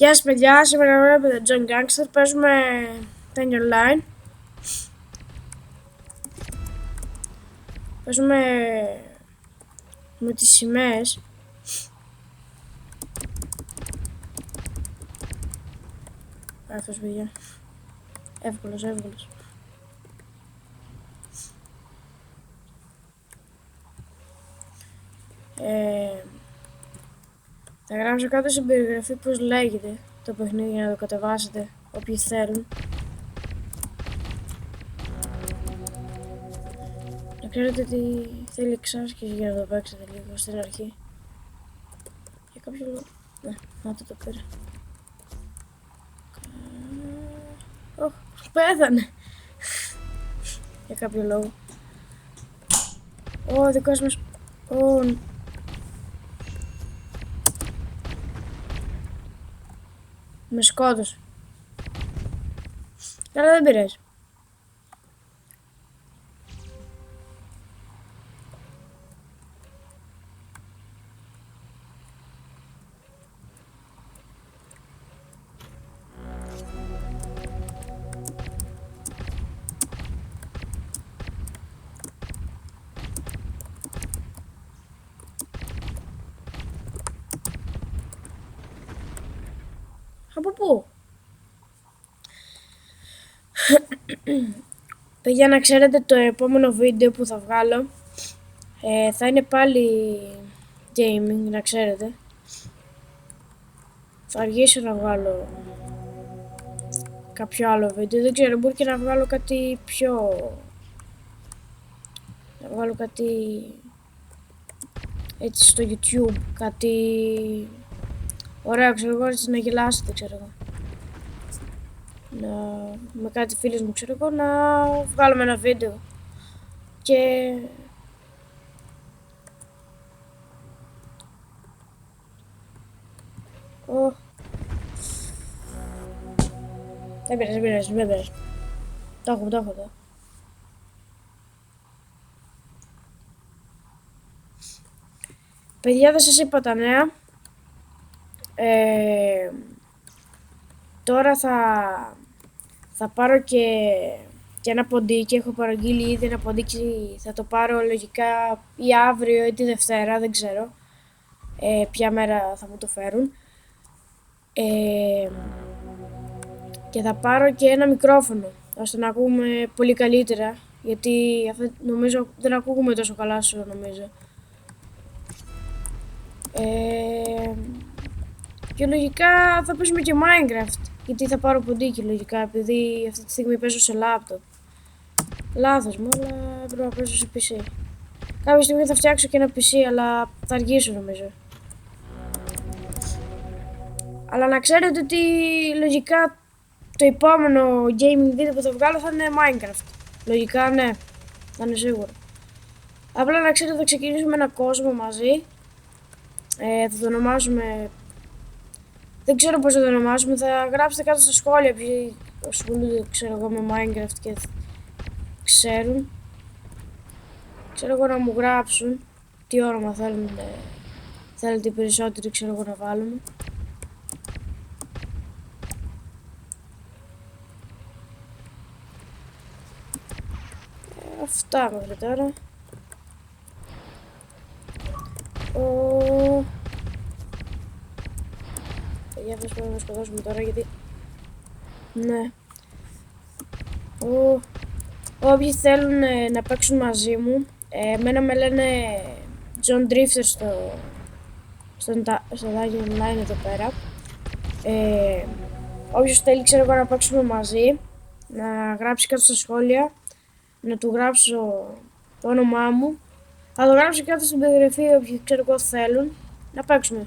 Γεια σας παιδιά, σήμερα βλέπετε John Gangster, παίζουμε Tank Online. Παίζουμε με τις σημαίες. Αυτός παιδιά, εύκολος. Θα γράψω κάτω στην περιγραφή πώς λέγεται το παιχνίδι για να το κατεβάσετε όποιοι θέλουν. Να ξέρετε ότι θέλει εξάσκηση για να το παίξετε λίγο στην αρχή. Για κάποιο λόγο. Ναι, να το πήρα. Πέθανε! Για κάποιο λόγο. Ο δικός μας... Με σκότωσε. Αλλά δεν πειράζει. Από πού? Παιδιά, να ξέρετε, το επόμενο βίντεο που θα βγάλω θα είναι πάλι gaming, να ξέρετε. Θα αργήσω να βγάλω κάποιο άλλο βίντεο, δεν ξέρω, μπορεί και να βγάλω κάτι πιο... Να βγάλω κάτι έτσι στο YouTube, κάτι ωραίο, ξέρω εγώ, έτσι να γελάσετε, ξέρω εγώ. Με κάτι φίλες μου, ξέρω εγώ, να βγάλουμε ένα βίντεο και... Δεν πειράζει. Το έχω. Παιδιά, δεν σας είπα τα νέα. Τώρα θα πάρω και ένα ποντίκι. Έχω παραγγείλει ήδη ένα ποντίκι. Θα το πάρω λογικά ή αύριο ή τη Δευτέρα, δεν ξέρω ποια μέρα θα μου το φέρουν. Και θα πάρω και ένα μικρόφωνο ώστε να ακούμε πολύ καλύτερα, γιατί νομίζω δεν ακούγουμε τόσο καλά όσο νομίζω. Και λογικά θα παίζουμε και Minecraft, γιατί θα πάρω ποντίκι λογικά, επειδή αυτή τη στιγμή παίζω σε laptop. Λάθος μου, αλλά πρέπει να παίζω σε PC. Κάποια στιγμή θα φτιάξω και ένα PC, αλλά θα αργήσω νομίζω. Αλλά να ξέρετε ότι λογικά το επόμενο gaming video που θα βγάλω θα είναι Minecraft. Λογικά ναι, θα είναι σίγουρο. Απλά να ξέρετε, θα ξεκινήσουμε ένα κόσμο μαζί. Θα το ονομάζουμε... Δεν ξέρω πώς θα το ονομάζουμε, θα γράψετε κάτω στα σχόλια ποιοι ασχολούνται, ξέρω εγώ, με Minecraft και ξέρουν. Ξέρω εγώ, να μου γράψουν τι όνομα θέλετε οι περισσότεροι, ξέρω εγώ, να βάλουμε. Αυτά μέχρι τώρα. Για αυτός πρέπει να σκοτώσουμε τώρα, γιατί... Ναι. Όποιοι θέλουν να παίξουν μαζί μου, εμένα με λένε John Drifter στο Tank Online εδώ πέρα. Όποιος θέλει, ξέρω εγώ, να παίξουμε μαζί, να γράψει κάτω στα σχόλια, να του γράψω το όνομά μου. Θα το γράψω κάτω στην περιγραφή, όποιοι, ξέρω εγώ, θέλουν να παίξουμε.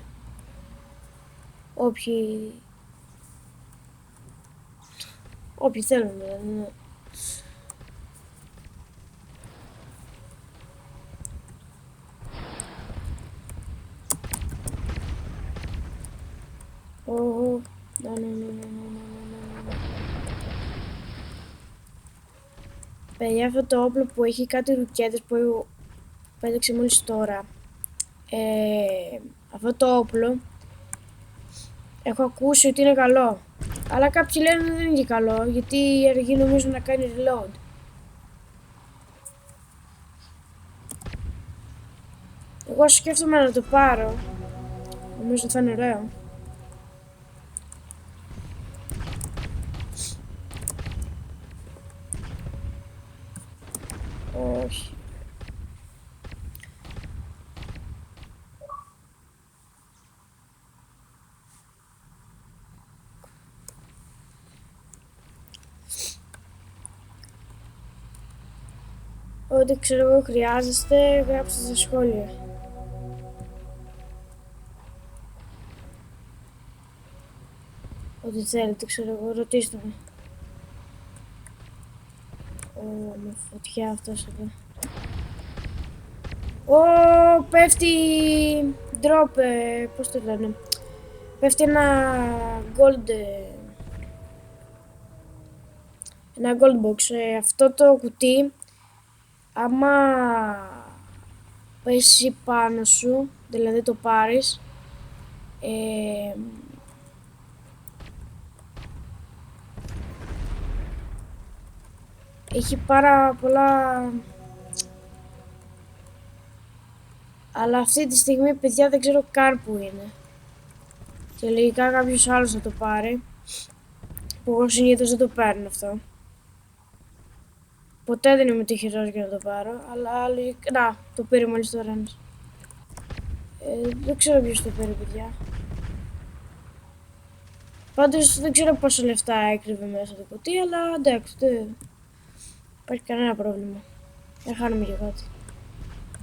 Όποιοι θέλουν, ναι. Παιδιά, αυτό το όπλο που έχει κάτι ρουκέτες που πέταξε μόλις τώρα, αυτό το όπλο Έχω ακούσει ότι είναι καλό. Αλλά κάποιοι λένε ότι δεν είναι και καλό, γιατί αργεί νομίζω να κάνει reload. Εγώ σκέφτομαι να το πάρω. Νομίζω θα είναι ωραίο. Όχι. Ό,τι ξέρω εγώ χρειάζεστε, γράψτε στα σχόλια. Ό,τι θέλετε, ξέρω εγώ, ρωτήστε με. Με φωτιά αυτός εδώ. Πέφτει drop, πώς το λένε. Πέφτει ένα gold, ένα gold box. Αυτό το κουτί, άμα πέσει πάνω σου, δηλαδή το πάρεις, έχει πάρα πολλά, αλλά αυτή τη στιγμή, παιδιά, δεν ξέρω καν που είναι. Και λογικά κάποιος άλλος θα το πάρει, που εγώ συνήθως δεν το παίρνω αυτό. Ποτέ δεν είμαι τυχερός για να το πάρω, αλλά λογικά, να, το πήρε μόλις τώρα ένας. Δεν ξέρω ποιος το πήρε, παιδιά. Πάντως δεν ξέρω πόσα λεφτά έκρυβε μέσα το κουτί, αλλά εντάξει, δεν υπάρχει κανένα πρόβλημα. Δεν χάνουμε και κάτι.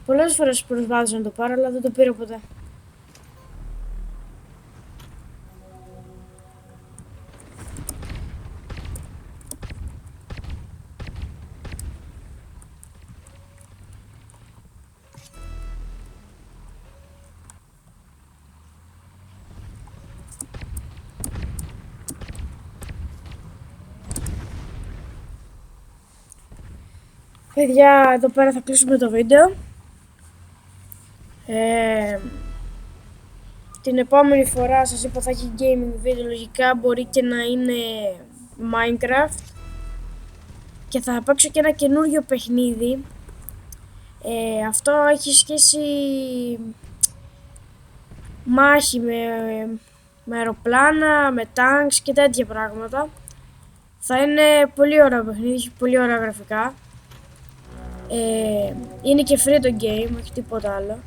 Πολλές φορές προσπάθησα να το πάρω, αλλά δεν το πήρα ποτέ. Παιδιά, εδώ πέρα θα κλείσουμε το βίντεο. Την επόμενη φορά σας είπα θα έχει gaming βίντεο, λογικά μπορεί και να είναι Minecraft. Και θα παίξω και ένα καινούριο παιχνίδι. Αυτό έχει σχέση μάχη με αεροπλάνα, με tanks και τέτοια πράγματα. Θα είναι πολύ ωραίο παιχνίδι, έχει πολύ ωραία γραφικά. Είναι και free το game, όχι τίποτα άλλο.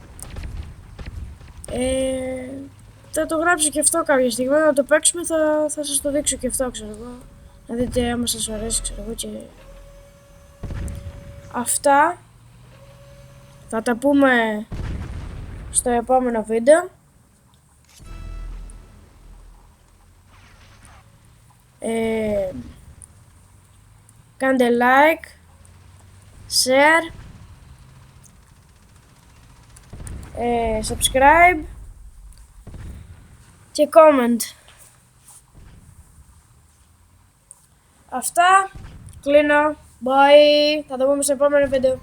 Θα το γράψω και αυτό κάποια στιγμή, να το παίξουμε, θα σας το δείξω και αυτό, ξέρω εγώ. Να δείτε άμα σας αρέσει, ξέρω εγώ, και αυτά. Θα τα πούμε στο επόμενο βίντεο. Κάντε like, share, subscribe και comment. Αυτά, κλείνω, bye, θα τα πούμε στο επόμενο βίντεο.